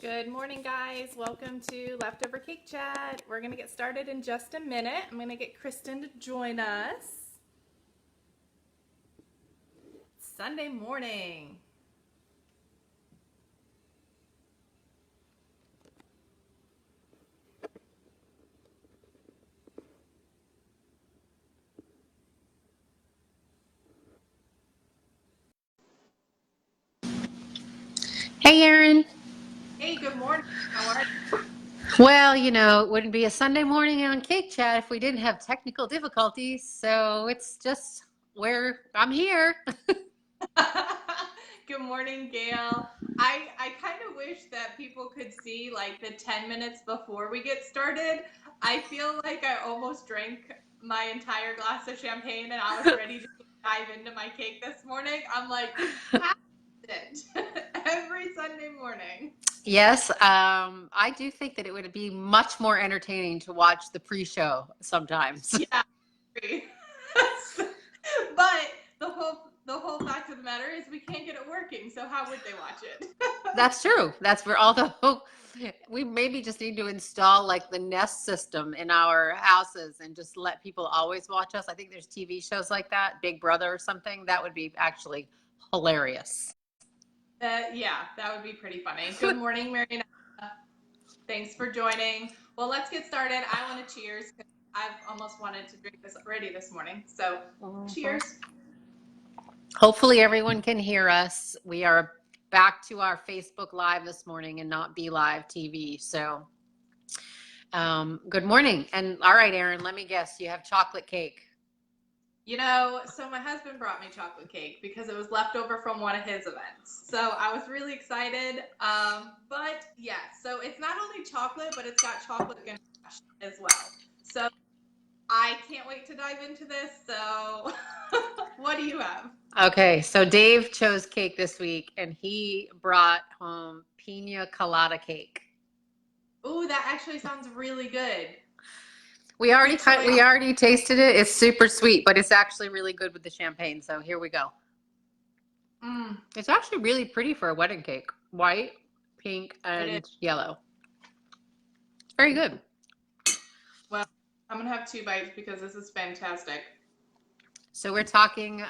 Good morning, guys. Welcome to Leftover Cake Chat. We're going to get started in just a minute. I'm going to get Kristen to join us. Sunday morning. Hey, Aaron. Hey, good morning. How are Well, it wouldn't be a Sunday morning on Cake Chat if we didn't have technical difficulties. So it's just where I'm here. you? Good morning, Gail. I kind of wish that people could see like the 10 minutes before we get started. I feel like I almost drank my entire glass of champagne and I was ready to dive into my cake this morning. I'm like, how is it? Every Sunday morning. Yes, I do think that it would be much more entertaining to watch the pre-show sometimes. Yeah. But the whole fact of the matter is we can't get it working, so how would they watch it? That's true. That's where all the we maybe just need to install like the Nest system in our houses and just let people always watch us. I think there's TV shows like that, Big Brother or something. That would be actually hilarious. Yeah, that would be pretty funny. Good morning, Mary. Thanks for joining. Well, let's get started. I want to cheers because I've almost wanted to drink this already this morning. So, Mhm. cheers. Hopefully, everyone can hear us. We are back to our Facebook Live this morning and not Be Live TV. So, good morning. And all right, Aaron, let me guess, you have chocolate cake. So my husband brought me chocolate cake because it was left over from one of his events. So I was really excited. But yeah, so it's not only chocolate, but it's got chocolate ganache as well. So I can't wait to dive into this. So what do you have? Okay, so Dave chose cake this week and he brought home pina colada cake. Ooh, that actually sounds really good. We Good choice. we already tasted it. It's super sweet, but it's actually really good with the champagne. So here we go. Mm, It's actually really pretty for a wedding cake. White, pink, it is. and yellow. It's very good. Well, I'm gonna have two bites because this is fantastic. So we're talking.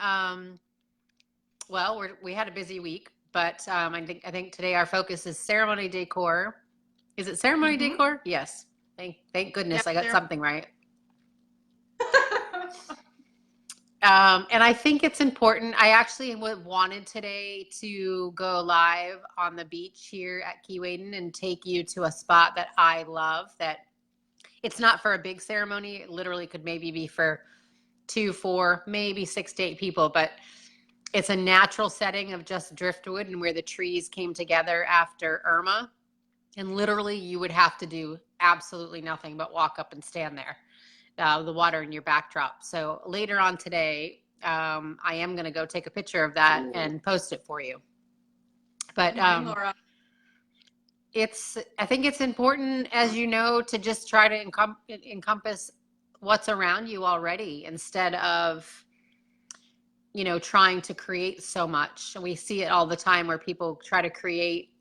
Well, we had a busy week, but I think today our focus is ceremony decor. Is it ceremony Mm-hmm. decor? Yes. Thank goodness Yep, I got there. something right. And I think it's important. I actually wanted today to go live on the beach here at Keewaydin and take you to a spot that I love. That it's not for a big ceremony. It literally could maybe be for two, four, maybe 6 to 8 people, but it's a natural setting of just driftwood and where the trees came together after Irma. And literally, you would have to do absolutely nothing but walk up and stand there, the water in your backdrop. So later on today, I am going to go take a picture of that and post it for you. Good But morning, Laura. I think it's important, as you know, to just try to encompass what's around you already instead of trying to create so much. We see it all the time where people try to create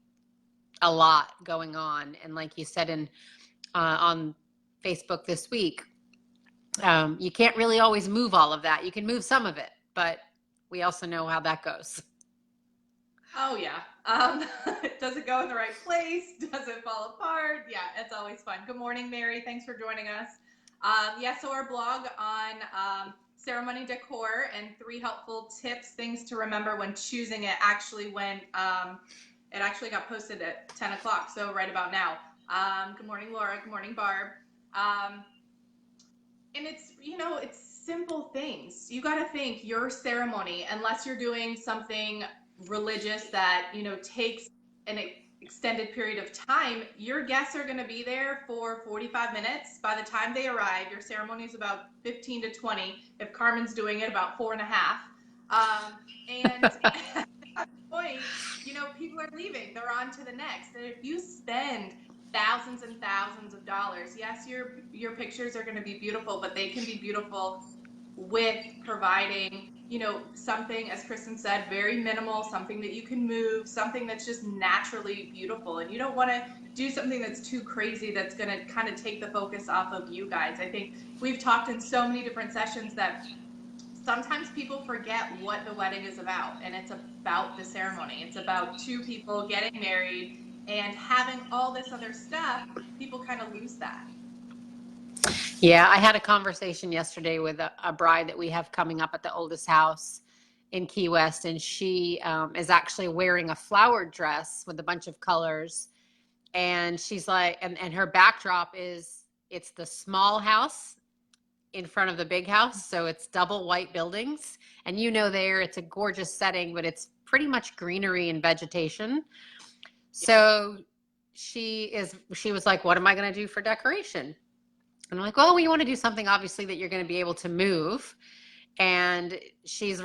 a lot going on. And like you said on Facebook this week, you can't really always move all of that. You can move some of it, but we also know how that goes. Oh yeah. Does it go in the right place? Does it fall apart? Yeah, it's always fun. Good morning, Mary. Thanks for joining us. Yeah, so our blog on ceremony decor and 3 helpful tips, things to remember when choosing it actually went. It actually got posted at 10 o'clock, so right about now. Good morning, Laura. Good morning, Barb. Um, and it's simple things. You got to think your ceremony, unless you're doing something religious that takes an extended period of time, your guests are going to be there for 45 minutes. By the time they arrive, your ceremony is about 15 to 20. If Carmen's doing it, about 4.5. And at that point, people are leaving, they're on to the next. And if you spend thousands and thousands of dollars, yes, your pictures are going to be beautiful, but they can be beautiful with providing something, as Kristen said, very minimal, something that you can move, something that's just naturally beautiful. And you don't want to do something that's too crazy that's going to kind of take the focus off of you guys. I think we've talked in so many different sessions that sometimes people forget what the wedding is about, and it's about the ceremony. It's about two people getting married, and having all this other stuff, people kind of lose that. Yeah, I had a conversation yesterday with a bride that we have coming up at the oldest house in Key West, and she is actually wearing a flowered dress with a bunch of colors. And she's like, and her backdrop is, it's the small house in front of the big house. So it's double white buildings. And there, it's a gorgeous setting, but it's pretty much greenery and vegetation. So she was like, what am I going to do for decoration? And I'm like, well, we want to do something obviously that you're going to be able to move. And she has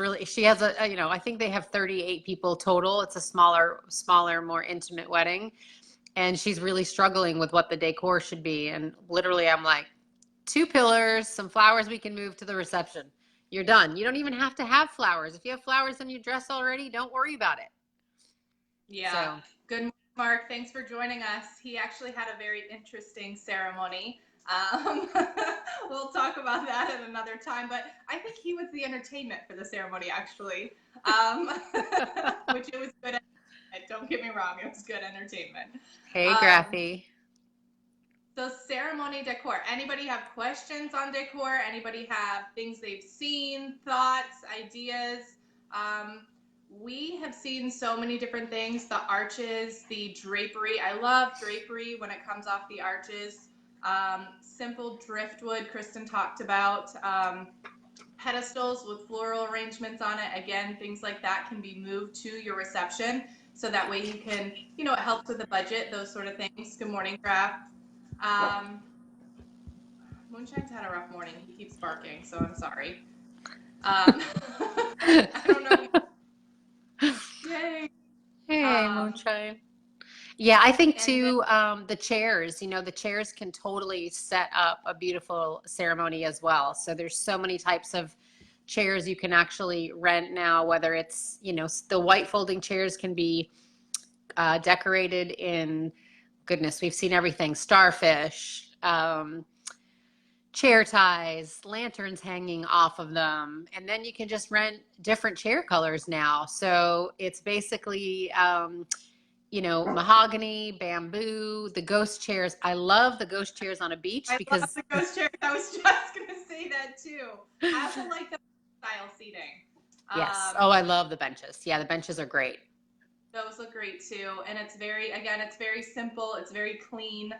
I think they have 38 people total. It's a smaller, more intimate wedding. And she's really struggling with what the decor should be. And literally I'm like, 2 pillars, some flowers we can move to the reception. You're done. You don't even have to have flowers. If you have flowers in your dress already, don't worry about it. Yeah. So. Good morning, Mark. Thanks for joining us. He actually had a very interesting ceremony. We'll talk about that at another time, but I think he was the entertainment for the ceremony, actually, which it was good. Don't get me wrong, it was good entertainment. Hey, Graphy. So ceremony decor. Anybody have questions on decor? Anybody have things they've seen, thoughts, ideas? We have seen so many different things. The arches, the drapery. I love drapery when it comes off the arches. Simple driftwood, Kristen talked about. Pedestals with floral arrangements on it. Again, things like that can be moved to your reception. So that way you can, it helps with the budget, those sort of things. Good morning, Graf. Moonshine's had a rough morning. He keeps barking, so I'm sorry. I don't know. Yay. Hey, Moonshine. Yeah, I think too, the chairs, the chairs can totally set up a beautiful ceremony as well. So there's so many types of chairs you can actually rent now, whether it's, the white folding chairs can be decorated in, goodness, we've seen everything, starfish, chair ties, lanterns hanging off of them. And then you can just rent different chair colors now. So it's basically, mahogany, bamboo, the ghost chairs. I love the ghost chairs on a beach because I love the ghost chairs. I was just going to say that too. I also like the style seating. Yes. I love the benches. Yeah, the benches are great. Those look great too. And it's very simple. It's very clean.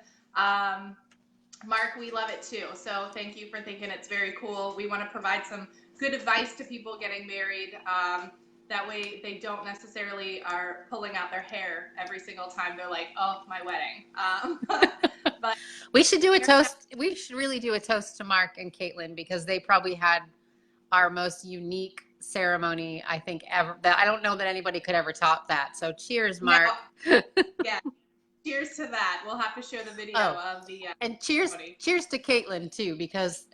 Mark, we love it too. So thank you for thinking it's very cool. We want to provide some good advice to people getting married. That way they don't necessarily are pulling out their hair every single time they're like, oh, my wedding. But we should do a toast. We should really do a toast to Mark and Caitlin because they probably had our most unique ceremony, I think, ever. That I don't know that anybody could ever top that. So cheers, Mark. No. Yeah. Cheers to that. We'll have to show the video of the and cheers to Caitlin too, because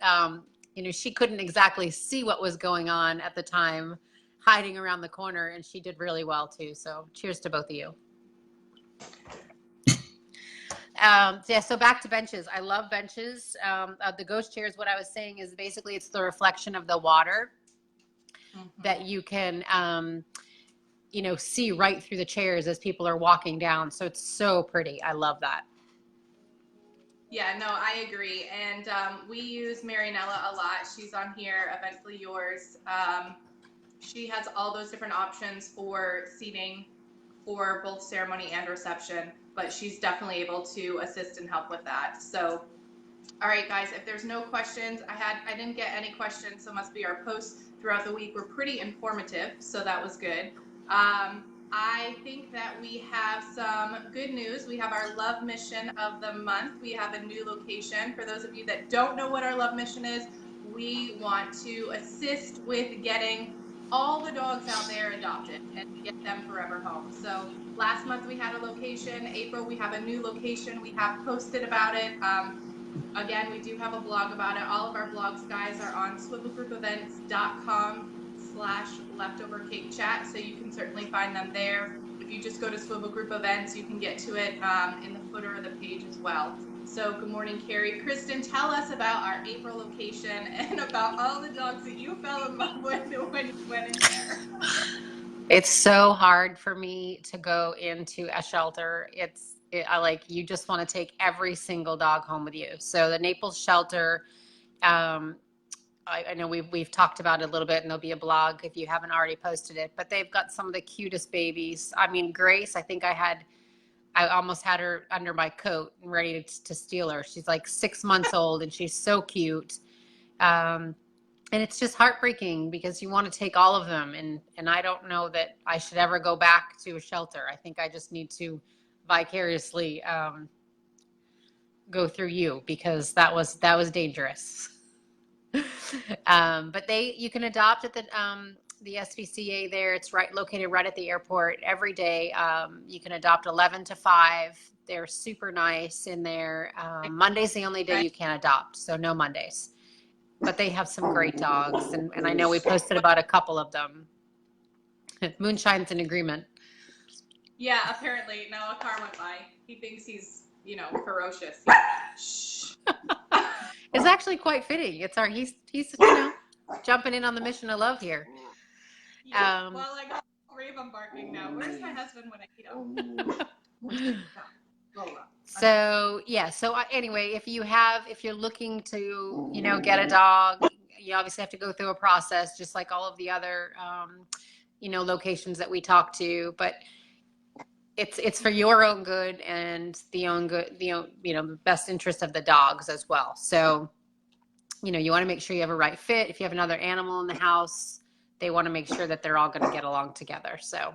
she couldn't exactly see what was going on at the time, hiding around the corner, and she did really well too. So cheers to both of you. So back to benches. I love benches. The ghost chairs, what I was saying is basically it's the reflection of the water that you can see right through the chairs as people are walking down. So it's so pretty. I love that. Yeah, no, I agree. And we use Marianella a lot. She's on here, Eventually Yours. She has all those different options for seating for both ceremony and reception, but she's definitely able to assist and help with that. So, all right, guys, if there's no questions, I didn't get any questions, so it must be our posts throughout the week were pretty informative, so that was good. I think that we have some good news. We have our love mission of the month. We have a new location. For those of you that don't know what our love mission is, we want to assist with getting all the dogs out there adopted and get them forever home. So last month we had a location. April, we have a new location. We have posted about it. Again, we do have a blog about it. All of our blogs, guys, are on swivelgroupevents.com facebook.com/leftovercakechat. So you can certainly find them there. If you just go to Swivel Group Events, you can get to it in the footer of the page as well. So good morning, Carrie. Kristen, tell us about our April location and about all the dogs that you fell in love with when you went in there. It's so hard for me to go into a shelter. You just want to take every single dog home with you. So the Naples shelter, I know we've talked about it a little bit, and there'll be a blog if you haven't already posted it, but they've got some of the cutest babies. I mean, Grace, I think I almost had her under my coat and ready to steal her. She's like 6 months old and she's so cute. And it's just heartbreaking because you want to take all of them. And I don't know that I should ever go back to a shelter. I think I just need to vicariously go through you, because that was dangerous. But you can adopt at the SPCA there. It's located right at the airport every day. You can adopt 11 to 5. They're super nice in there. Monday's the only day you can't adopt, so no Mondays. But they have some great dogs, and I know we posted about a couple of them. Moonshine's in agreement. Yeah, apparently. No, a car went by. He thinks he's, ferocious. Shh. It's actually quite fitting. He's jumping in on the mission of love here. Yeah. Well, I got 3 of them barking now. Where's my husband when I need him? So anyway, if you're looking to, get a dog, you obviously have to go through a process, just like all of the other, locations that we talk to, but it's for your own good and the best interest of the dogs as well. So, you want to make sure you have a right fit. If you have another animal in the house, they want to make sure that they're all going to get along together. So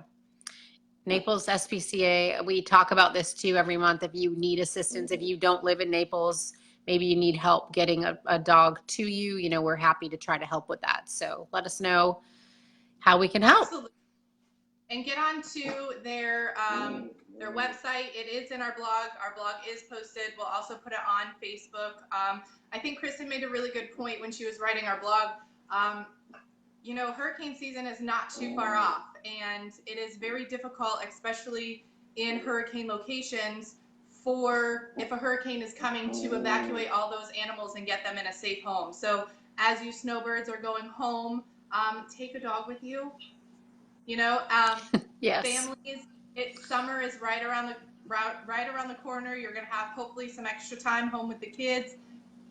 Naples SPCA, we talk about this too every month. If you need assistance, if you don't live in Naples, maybe you need help getting a dog to you, we're happy to try to help with that. So let us know how we can help. Absolutely. And get on to their website. It is in our blog. Our blog is posted. We'll also put it on Facebook. I think Kristen made a really good point when she was writing our blog. Hurricane season is not too far off, and it is very difficult, especially in hurricane locations, if a hurricane is coming, to evacuate all those animals and get them in a safe home. So as you snowbirds are going home, take a dog with you. Yes. Families, summer is right around the corner. You're going to have hopefully some extra time home with the kids.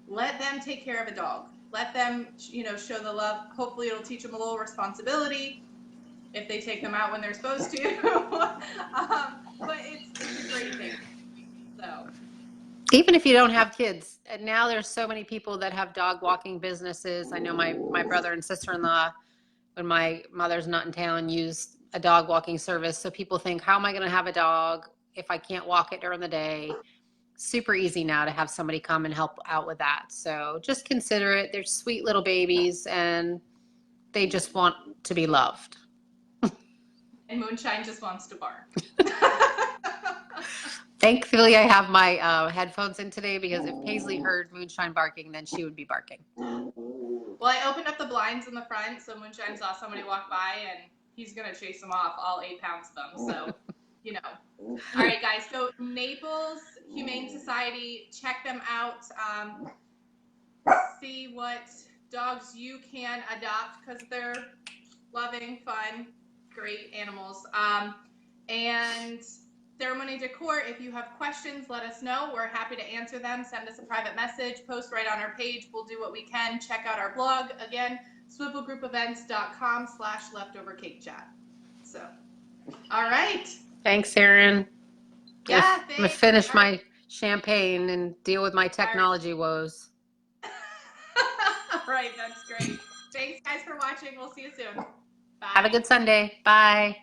Let them take care of a dog. Let them, show the love. Hopefully it'll teach them a little responsibility if they take them out when they're supposed to. But it's a great thing. So, even if you don't have kids, and now there's so many people that have dog walking businesses. I know my brother and sister-in-law, when my mother's not in town, use a dog walking service. So people think, how am I going to have a dog if I can't walk it during the day? Super easy now to have somebody come and help out with that. So just consider it. They're sweet little babies, and they just want to be loved. And Moonshine just wants to bark. Thankfully, I have my headphones in today, because if Paisley heard Moonshine barking, then she would be barking. Well, I opened up the blinds in the front, so Moonshine saw somebody walk by, and he's going to chase them off, all 8 pounds of them. So, All right, guys. So Naples Humane Society, check them out. See what dogs you can adopt, because they're loving, fun, great animals. And Ceremony Decor, if you have questions, let us know. We're happy to answer them. Send us a private message, post right on our page. We'll do what we can. Check out our blog. Again, swivelgroupevents.com/leftovercakechat. So, all right. Thanks, Erin. Yeah, I'm going to finish my champagne and deal with my technology woes. All right, that's great. Thanks, guys, for watching. We'll see you soon. Bye. Have a good Sunday. Bye.